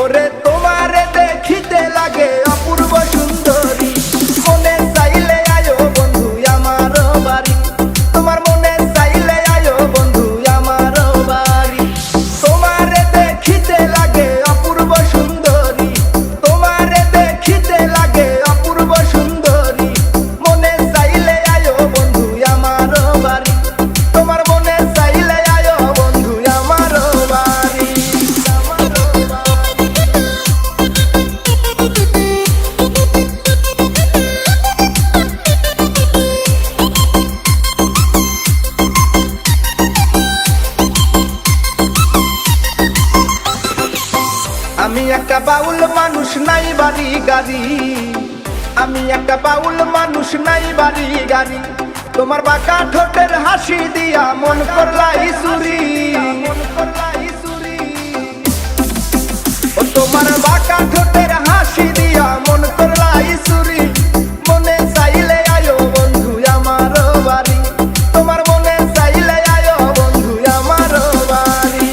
ওরে তোমারে দেখিতে লাগে অপূর্ব সুন্দরী, মনে চাইলে আয়ো বন্ধু আমার বাড়ি, তোমার মনে চাইলে আয়ো বন্ধু আমার বাড়ি। তোমারে দেখিতে লাগে অপূর্ব সুন্দরী, তোমারে দেখিতে লাগে অপূর্ব সুন্দরী, মনে চাইলে আয়ো বন্ধু আমার বাড়ি, তোমার মনে চাইলে আয়ো বন্ধু আমার বাড়ি। আমি একটা বাউল মানুষ নাই বাড়ি গাড়ি, আমি একটা বাউল মানুষ নাই বাড়ি গাড়ি, তোমার বাঁকা ঠোঁটের হাসি দিয়া মন করলাই চুরি, ও তোমার বাঁকা ঠোঁটের হাসি দিয়া মন করলাই চুরি, মনে চাইলে আয়ো বন্ধু আমার বাড়ি, তোমার মনে চাইলে আয়ো বন্ধু আমার বাড়ি।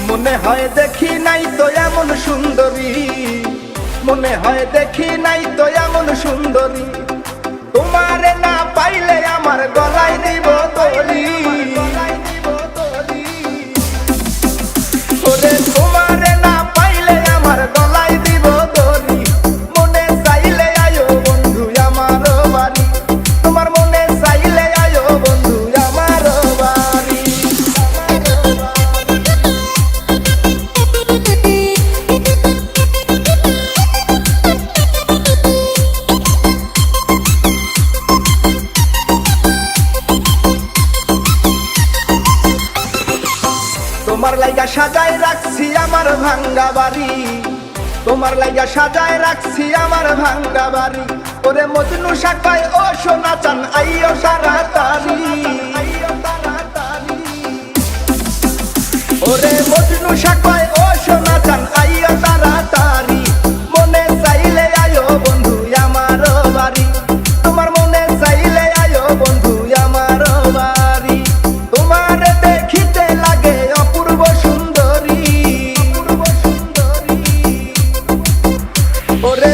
মনে হয় দেখি নাই তো এমন সুন্দরী, মনে হয় দেখি নাই তো এমন সুন্দরী, তোমারে না পাইলে আমার গলায় দিব তলি, ওরে তোমারে না পাইলে আমার গলায় দিব তলি, মনে চাইলে আয়ো বন্ধু আমার বাড়ি, তোমার মনে চাইলে আয়ো বন্ধু আমার বাড়ি। তোমার লাইগা সাজায় রাখছি আমার ভাঙ্গা বাড়ি, তোমার লাইগা সাজায় রাখছি আমার ভাঙ্গা বাড়ি, ওরে মজনু শাখায় ও সোনা চান আইও তাড়াতাড়ি, ওরে মজনু শাখায় ও সোনা চান আইও তাড়াতাড়ি, মনে চাইলে আয়ো বন্ধু আমার বাড়ি, তোমার মনে চাইলে আয়ো বন্ধু আমার বাড়ি। তোমার দেখিতে লাগে অপূর্ব সুন্দরী, ওরে